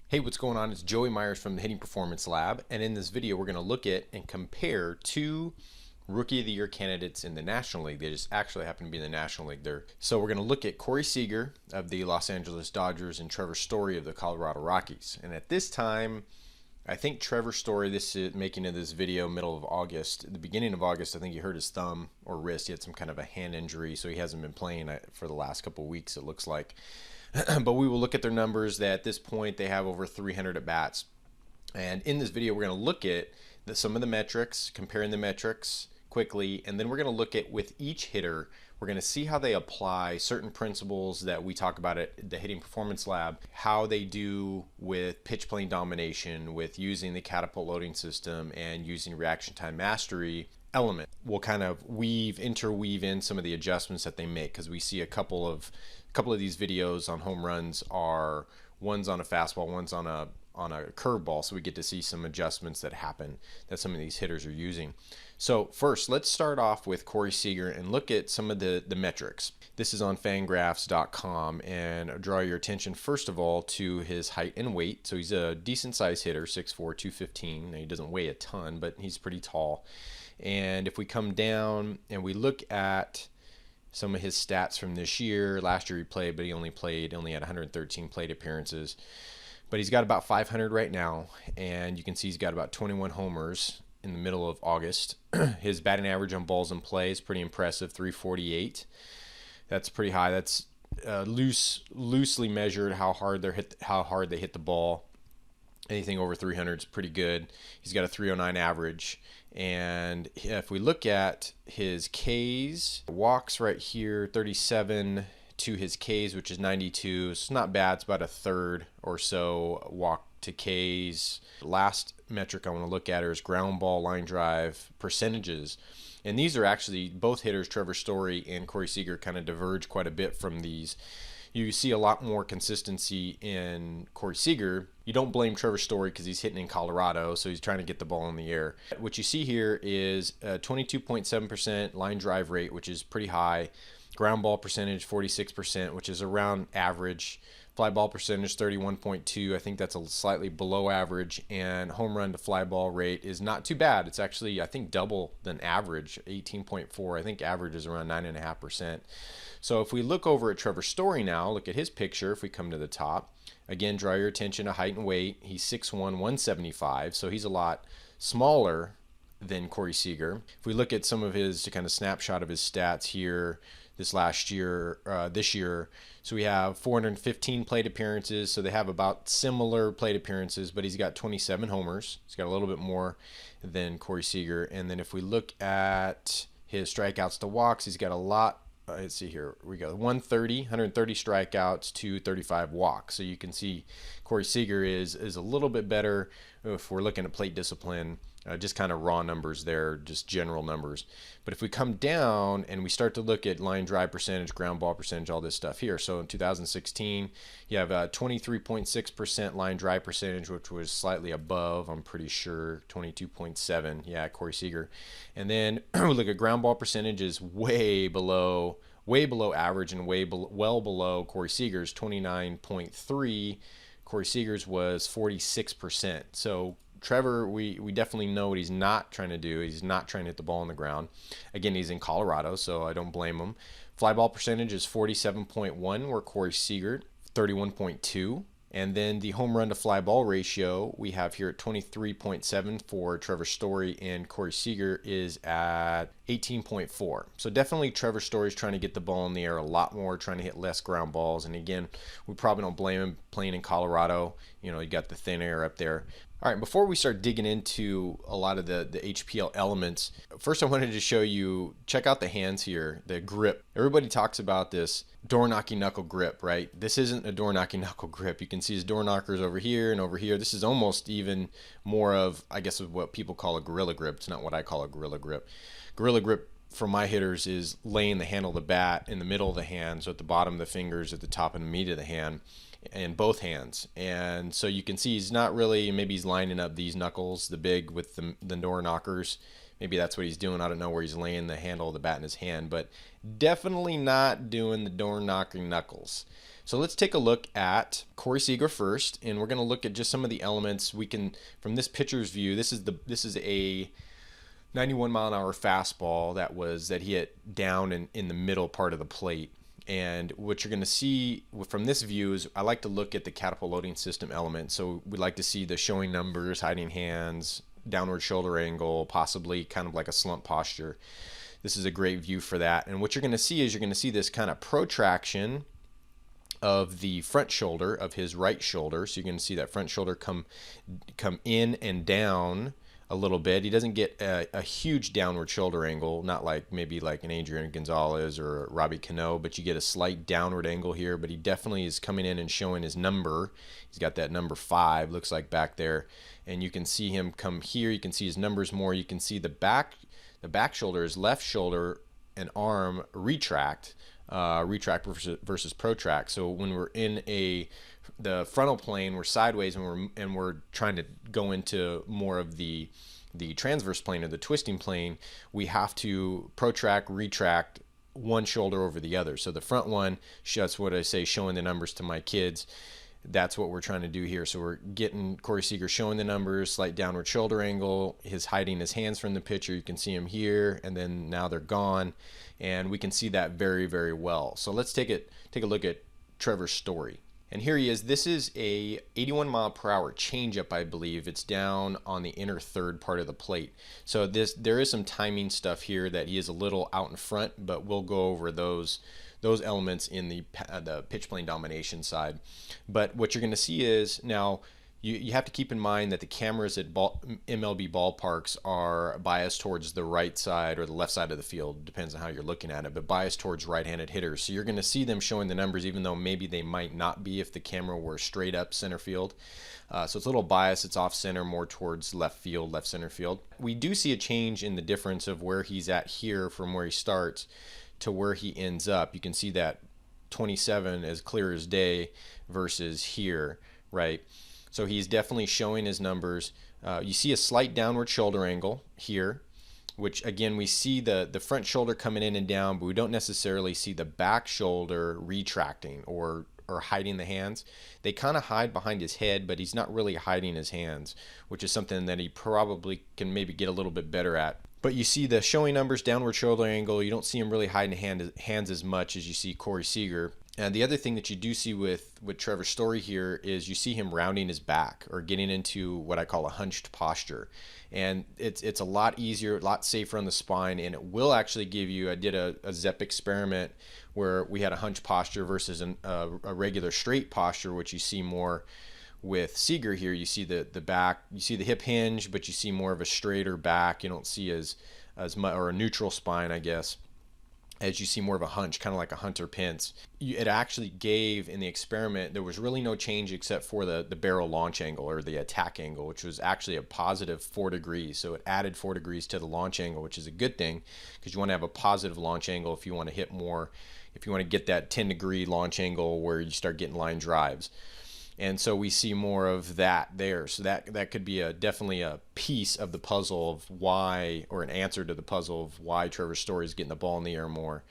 Hey, what's going on? It's Joey Myers from the Hitting Performance Lab, and in this video we're going to look at and compare two Rookie of the Year candidates in the National League. They just actually happen to be in the National League there. So we're going to look at Corey Seager of the Los Angeles Dodgers and Trevor Story of the Colorado Rockies. And at this time, I think Trevor Story, this is making of this video middle of August. At the beginning of August, I think he hurt his thumb or wrist. He had some kind of a hand injury, so he hasn't been playing for the last couple of weeks, it looks like. But we will look at their numbers. That at this point they have over 300 at bats. And in this video, we're going to look at some of the metrics, comparing the metrics quickly, and then we're going to look at with each hitter. We're going to see how they apply certain principles that we talk about at the Hitting Performance Lab, how they do with pitch plane domination, with using the Catapult Loading System, and using reaction time mastery element. We'll kind of interweave in some of the adjustments that they make, because we see a couple of these videos on home runs are one's on a fastball, one's on a curveball, so we get to see some adjustments that happen that some of these hitters are using. So first, let's start off with Corey Seager and look at some of the metrics. This is on fangraphs.com, and I'll draw your attention first of all to his height and weight. So he's a decent sized hitter, 6'4", 215. Now, he doesn't weigh a ton, but he's pretty tall. And if we come down and we look at some of his stats from this year, last year he played, but he only had 113 plate appearances. But he's got about 500 right now, and you can see he's got about 21 homers in the middle of August. His batting average on balls in play is pretty impressive, 348. That's pretty high. That's loosely measured how hard they hit the ball. Anything over 300 is pretty good. He's got a 309 average. And if we look at his Ks, walks right here, 37 to his Ks, which is 92. It's not bad. It's about a third or so walk to Ks. Last metric I want to look at is ground ball, line drive percentages. And these are actually both hitters, Trevor Story and Corey Seager, kind of diverge quite a bit from these. You see a lot more consistency in Corey Seager. You don't blame Trevor Story because he's hitting in Colorado, so he's trying to get the ball in the air. What you see here is a 22.7% line drive rate, which is pretty high. Ground ball percentage, 46%, which is around average. Fly ball percentage, 31.2. I think that's a slightly below average. And home run to fly ball rate is not too bad. It's actually, I think, double than average, 18.4. I think average is around 9.5%. So if we look over at Trevor Story now, look at his picture. If we come to the top, again, draw your attention to height and weight. He's 6'1", 175, so he's a lot smaller than Corey Seager. If we look at some of his kind of snapshot of his stats here, this year, so we have 415 plate appearances, so they have about similar plate appearances, but he's got 27 homers. He's got a little bit more than Corey Seager. And then if we look at his strikeouts to walks, he's got a lot. Let's see here, we go 130 strikeouts to 35 walks. So you can see Corey Seager is a little bit better if we're looking at plate discipline. Just kind of raw numbers there, just general numbers. But if we come down and we start to look at line drive percentage, ground ball percentage, all this stuff here. So in 2016, you have a 23.6% line drive percentage, which was slightly above, I'm pretty sure, 22.7. Yeah, Corey Seager. And then we look at ground ball percentage is way below average and well below Corey Seager's 29.3. Corey Seager's was 46%. So Trevor, we definitely know what he's not trying to do. He's not trying to hit the ball on the ground. Again, he's in Colorado, so I don't blame him. Fly ball percentage is 47.1, where Corey Seager, 31.2. And then the home run to fly ball ratio we have here at 23.7 for Trevor Story, and Corey Seager is at 18.4. So definitely Trevor Story is trying to get the ball in the air a lot more, trying to hit less ground balls. And again, we probably don't blame him playing in Colorado. You know, you got the thin air up there. All right, before we start digging into a lot of the HPL elements, first I wanted to show you, check out the hands here, the grip. Everybody talks about this door-knocking knuckle grip, right? This isn't a door-knocking knuckle grip. You can see his door knockers over here and over here. This is almost even more of, I guess, what people call a gorilla grip. It's not what I call a gorilla grip. Gorilla grip for my hitters is laying the handle of the bat in the middle of the hand, so at the bottom of the fingers, at the top and the meat of the hand, in both hands. And so you can see he's not really, maybe he's lining up these knuckles, the big with the door knockers. Maybe that's what he's doing. I don't know where he's laying the handle of the bat in his hand, but definitely not doing the door knocking knuckles. So let's take a look at Corey Seager first, and we're going to look at just some of the elements we can from this pitcher's view. This is a 91-mile-an-hour fastball that he hit down in the middle part of the plate. And what you're going to see from this view is I like to look at the Catapult Loading System element. So we like to see the showing numbers, hiding hands, downward shoulder angle, possibly kind of like a slump posture. This is a great view for that. And what you're going to see is you're going to see this kind of protraction of the front shoulder of his right shoulder. So you're going to see that front shoulder come in and down a little bit. He doesn't get a huge downward shoulder angle, not like maybe like an Adrian Gonzalez or Robbie Cano, but you get a slight downward angle here. But he definitely is coming in and showing his number. He's got that number 5, looks like back there, and you can see him come here. You can see his numbers more. You can see the back shoulder, his left shoulder and arm retract versus protract. So when we're in the frontal plane, we're sideways, and we're trying to go into more of the transverse plane or the twisting plane. We have to protract, retract one shoulder over the other. So the front one, that's what I say, showing the numbers to my kids. That's what we're trying to do here. So we're getting Corey Seager showing the numbers, slight downward shoulder angle, his hiding his hands from the pitcher. You can see him here, and then now they're gone, and we can see that very, very well. So let's take a look at Trevor's story. And here he is. This is a 81-mile-per-hour changeup, I believe. It's down on the inner third part of the plate. So there is some timing stuff here that he is a little out in front, but we'll go over those elements in the pitch plane domination side. But what you're going to see is now you have to keep in mind that the cameras at MLB ballparks are biased towards the right side or the left side of the field, depends on how you're looking at it, but biased towards right-handed hitters. So you're going to see them showing the numbers even though maybe they might not be if the camera were straight up center field. So it's a little biased. It's off center, more towards left field, left center field. We do see a change in the difference of where he's at here from where he starts to where he ends up. You can see that 27 as clear as day versus here, right? So he's definitely showing his numbers. You see a slight downward shoulder angle here, which again, we see the front shoulder coming in and down, but we don't necessarily see the back shoulder retracting or hiding the hands. They kind of hide behind his head, but he's not really hiding his hands, which is something that he probably can maybe get a little bit better at. But you see the showing numbers, downward shoulder angle. You don't see him really hiding hands as much as you see Corey Seager. And the other thing that you do see with Trevor Story here is you see him rounding his back or getting into what I call a hunched posture. And it's a lot easier, a lot safer on the spine, and it will actually give you, I did a ZEP experiment where we had a hunched posture versus a regular straight posture, which you see more with Seager here. You see the back, you see the hip hinge, but you see more of a straighter back. You don't see as much, or a neutral spine, I guess, as you see more of a hunch, kind of like a Hunter Pence. It actually gave, in the experiment, there was really no change except for the barrel launch angle or the attack angle, which was actually a positive 4 degrees. So it added 4 degrees to the launch angle, which is a good thing because you want to have a positive launch angle if you want to hit more, if you want to get that 10-degree launch angle where you start getting line drives. And so we see more of that there. So that could be definitely a piece of the puzzle of why, or an answer to the puzzle of why Trevor Story is getting the ball in the air more,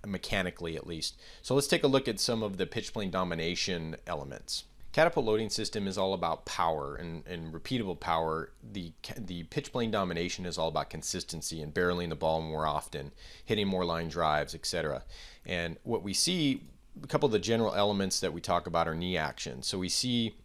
mechanically at least. So let's take a look at some of the pitch plane domination elements. Catapult Loading System is all about power and repeatable power. The pitch plane domination is all about consistency and barreling the ball more often, hitting more line drives, etc. And what we see, a couple of the general elements that we talk about are knee action. So we see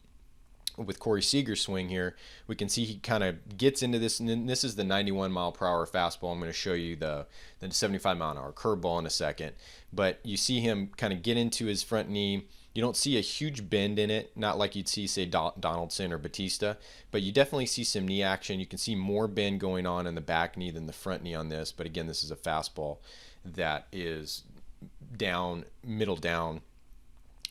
with Corey Seager's swing here, we can see he kind of gets into this, and this is the 91-mile-per-hour fastball. I'm going to show you the 75-mile-an-hour curveball in a second. But you see him kind of get into his front knee. You don't see a huge bend in it, not like you'd see, say, Donaldson or Batista, but you definitely see some knee action. You can see more bend going on in the back knee than the front knee on this. But again, this is a fastball that is down, middle down.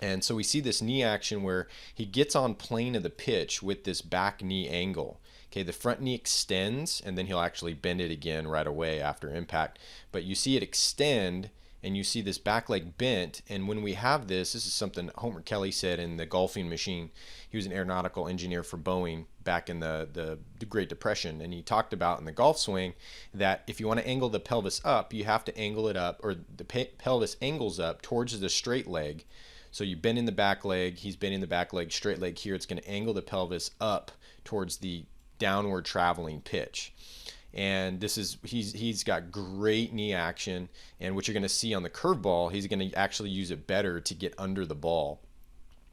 And so we see this knee action where he gets on plane of the pitch with this back knee angle. Okay, the front knee extends, and then he'll actually bend it again right away after impact. But you see it extend, and you see this back leg bent. And when we have this is something Homer Kelly said in The Golfing Machine. He was an aeronautical engineer for Boeing back in the Great Depression, and he talked about in the golf swing that if you want to angle the pelvis up, you have to angle it up, or the pelvis angles up towards the straight leg, So you bend in the back leg, he's bending the back leg, straight leg here. It's going to angle the pelvis up towards the downward traveling pitch. And this is, he's got great knee action, and what you're going to see on the curveball, he's going to actually use it better to get under the ball.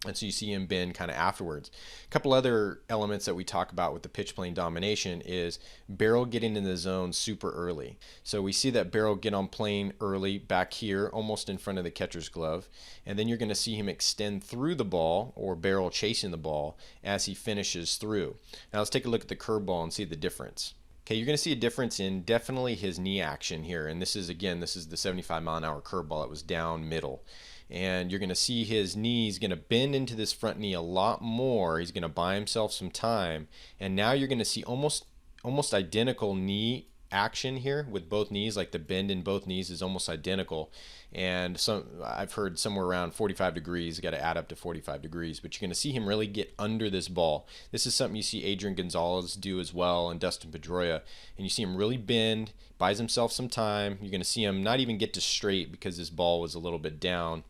And so you see him bend kind of afterwards. A couple other elements that we talk about with the pitch plane domination is barrel getting in the zone super early. So we see that barrel get on plane early back here, almost in front of the catcher's glove. And then you're going to see him extend through the ball, or barrel chasing the ball, as he finishes through. Now let's take a look at the curveball and see the difference. Okay, you're going to see a difference in definitely his knee action here. And this is, again, this is the 75-mile-an-hour curveball. It was down middle. And you're going to see his knees going to bend into this front knee a lot more. He's going to buy himself some time. And now you're going to see almost identical knee action here with both knees. Like the bend in both knees is almost identical. And I've heard somewhere around 45 degrees. You got to add up to 45 degrees. But you're going to see him really get under this ball. This is something you see Adrian Gonzalez do as well, and Dustin Pedroia. And you see him really bend, buys himself some time. You're going to see him not even get to straight because his ball was a little bit down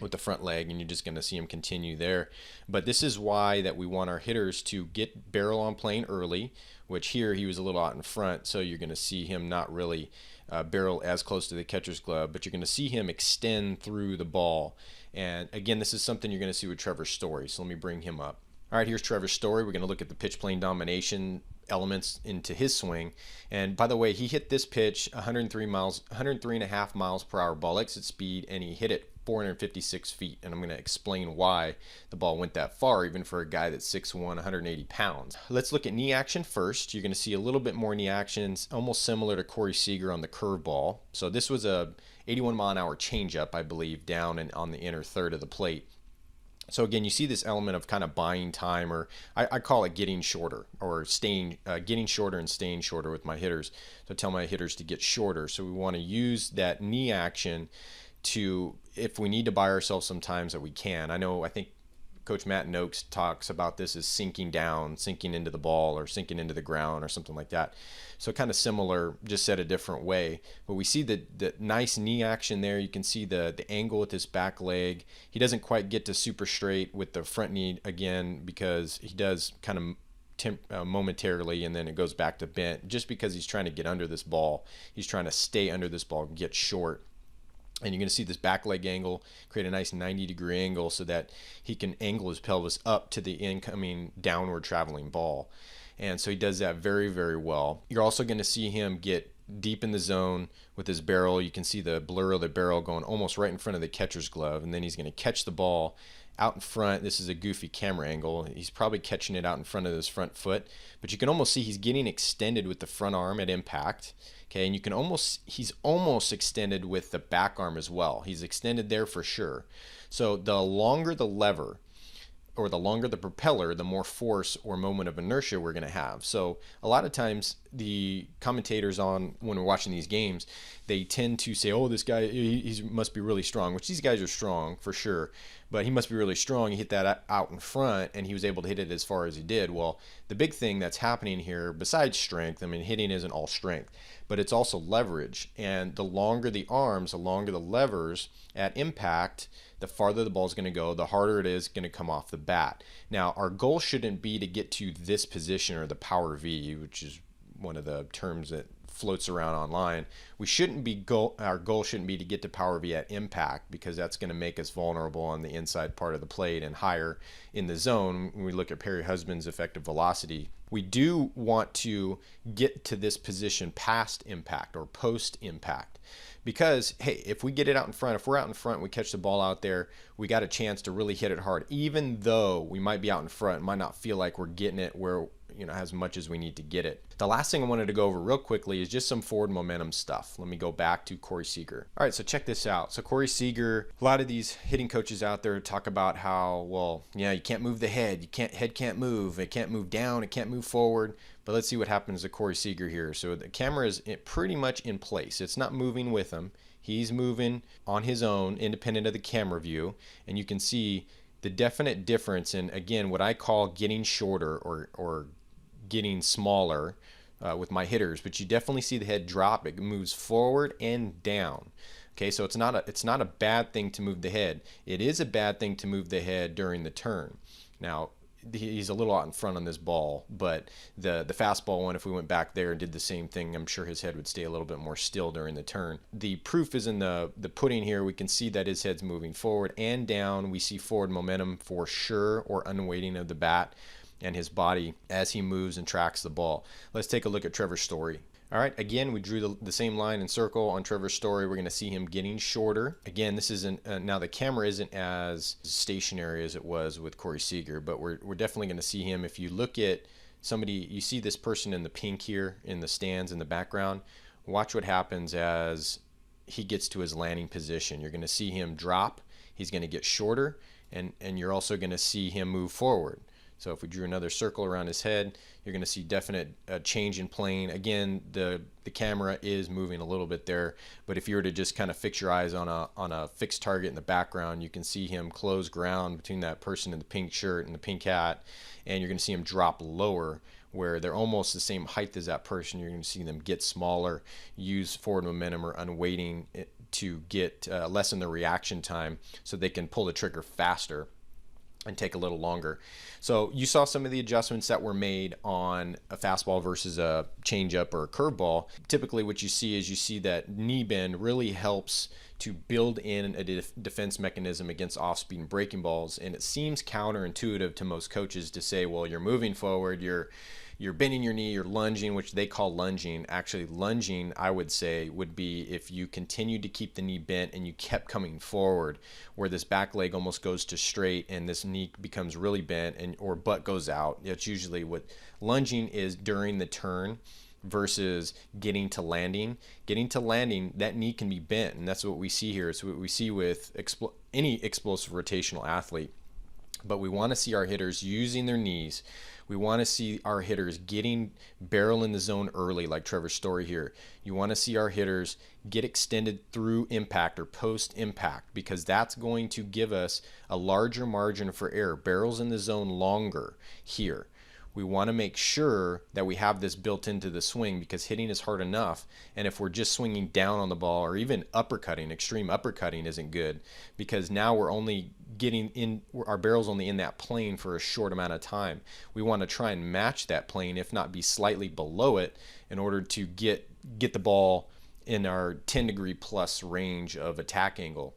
with the front leg, and you're just going to see him continue there. But this is why that we want our hitters to get barrel on plane early, which here he was a little out in front, so you're going to see him not really barrel as close to the catcher's glove, but you're going to see him extend through the ball. And again, this is something you're going to see with Trevor Story, so let me bring him up. All right, here's Trevor Story. We're going to look at the pitch plane domination elements into his swing. And by the way, he hit this pitch 103.5 miles per hour ball exit speed, and he hit it 456 feet. And I'm going to explain why the ball went that far, even for a guy that's 6'1", 180 pounds. Let's look at knee action first. You're going to see a little bit more knee actions, almost similar to Corey Seager on the curveball. So this was a 81-mile-an-hour changeup, I believe, down and on the inner third of the plate. So again, you see this element of kind of buying time, or I call it getting shorter, or getting shorter and staying shorter with my hitters. So I tell my hitters to get shorter. So we want to use that knee action to, if we need to buy ourselves some times that we can. I think Coach Matt Noakes talks about this as sinking down, sinking into the ball, or sinking into the ground, or something like that. So kind of similar, just said a different way. But we see the nice knee action there. You can see the angle with his back leg. He doesn't quite get to super straight with the front knee again, because he does kind of momentarily, and then it goes back to bent, just because he's trying to get under this ball. He's trying to stay under this ball and get short. And you're going to see this back leg angle create a nice 90-degree angle so that he can angle his pelvis up to the incoming downward traveling ball. And so he does that very, very well. You're also going to see him get deep in the zone with his barrel. You can see the blur of the barrel going almost right in front of the catcher's glove. And then he's going to catch the ball out in front. This is a goofy camera angle. He's probably catching it out in front of his front foot. But you can almost see he's getting extended with the front arm at impact. Okay, and he's almost extended with the back arm as well. He's extended there for sure. So the longer the lever, or the longer the propeller, the more force or moment of inertia we're going to have. So a lot of times the commentators when we're watching these games, they tend to say, oh, this guy, he must be really strong, which these guys are strong for sure, but he must be really strong. He hit that out in front, and he was able to hit it as far as he did. Well, the big thing that's happening here, besides strength, I mean, hitting isn't all strength, but it's also leverage. And the longer the arms, the longer the levers at impact, the farther the ball is going to go, the harder it is going to come off the bat. Now, our goal shouldn't be to get to this position, or the power V, which is one of the terms that floats around online. Our goal shouldn't be to get to power V at impact, because that's going to make us vulnerable on the inside part of the plate and higher in the zone. When we look at Perry Husband's effective velocity, we do want to get to this position past impact or post impact. Because, hey, if we get it out in front, if we're out in front, we catch the ball out there, we got a chance to really hit it hard. Even though we might be out in front, it might not feel like we're getting it where, as much as we need to get it. The last thing I wanted to go over real quickly is just some forward momentum stuff. Let me go back to Corey Seager. All right, so check this out. So Corey Seager, a lot of these hitting coaches out there talk about how, well, yeah, you can't move the head. Head can't move. It can't move down. It can't move forward. But let's see what happens to Corey Seager here. So the camera is pretty much in place. It's not moving with him. He's moving on his own, independent of the camera view. And you can see the definite difference in, again, what I call getting shorter or getting smaller with my hitters. But you definitely see the head drop. It moves forward and down. Okay, so it's not a bad thing to move the head. It is a bad thing to move the head during the turn. Now, he's a little out in front on this ball, but the fastball one, if we went back there and did the same thing, I'm sure his head would stay a little bit more still during the turn. The proof is in the pudding here. We can see that his head's moving forward and down. We see forward momentum for sure, or unweighting of the bat and his body as he moves and tracks the ball. Let's take a look at Trevor's Story. All right, again, we drew the same line and circle on Trevor's Story. We're going to see him getting shorter. Again, this isn't, now the camera isn't as stationary as it was with Corey Seager, but we're definitely going to see him. If you look at somebody, you see this person in the pink here in the stands in the background. Watch what happens as he gets to his landing position. You're going to see him drop. He's going to get shorter, and you're also going to see him move forward. So if we drew another circle around his head, you're going to see definite change in plane. Again, the camera is moving a little bit there, but if you were to just kind of fix your eyes on a fixed target in the background, you can see him close ground between that person in the pink shirt and the pink hat, and you're going to see him drop lower where they're almost the same height as that person. You're going to see them get smaller, use forward momentum or unweighting to get lessen the reaction time so they can pull the trigger faster and take a little longer. So you saw some of the adjustments that were made on a fastball versus a changeup or a curveball. Typically what you see is you see that knee bend really helps to build in a defense mechanism against off-speed and breaking balls. And it seems counterintuitive to most coaches to say, well, you're moving forward, you're bending your knee, you're lunging, which they call lunging. Actually, lunging, I would say, would be if you continued to keep the knee bent and you kept coming forward, where this back leg almost goes to straight and this knee becomes really bent and or butt goes out. That's usually what lunging is during the turn versus getting to landing. Getting to landing, that knee can be bent, and that's what we see here. It's what we see with any explosive rotational athlete. But we want to see our hitters using their knees. We want to see our hitters getting barrel in the zone early, like Trevor's Story here. You want to see our hitters get extended through impact or post-impact, because that's going to give us a larger margin for error. Barrels in the zone longer here. We want to make sure that we have this built into the swing, because hitting is hard enough, and if we're just swinging down on the ball or even uppercutting, extreme uppercutting isn't good, because now we're only getting in, our barrel's only in that plane for a short amount of time. We want to try and match that plane, if not be slightly below it, in order to get the ball in our 10-degree plus range of attack angle.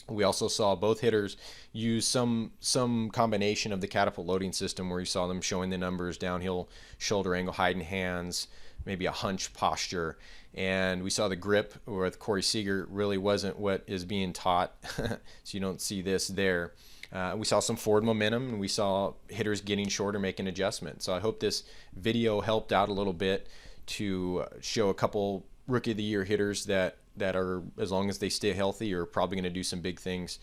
We also saw both hitters use some combination of the Catapult Loading System, where you saw them showing the numbers, downhill shoulder angle, hiding hands, maybe a hunch posture. And we saw the grip with Corey Seager really wasn't what is being taught, so you don't see this there. We saw some forward momentum, and we saw hitters getting shorter, making adjustments. So I hope this video helped out a little bit to show a couple Rookie of the Year hitters that are, as long as they stay healthy, are probably going to do some big things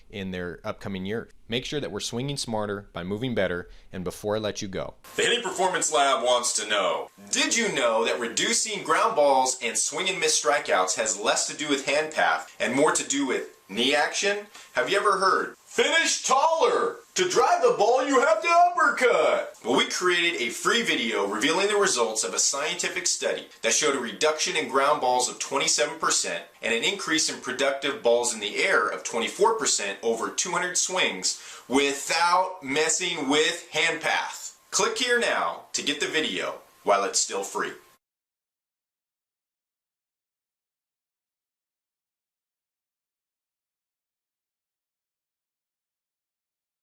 in their upcoming year. Make sure that we're swinging smarter by moving better. And before I let you go, the Hitting Performance Lab wants to know, did you know that reducing ground balls and swing and miss strikeouts has less to do with hand path and more to do with knee action? Have you ever heard, finish taller? To drive the ball, you have to uppercut. Well, we created a free video revealing the results of a scientific study that showed a reduction in ground balls of 27% and an increase in productive balls in the air of 24% over 200 swings without messing with hand path. Click here now to get the video while it's still free.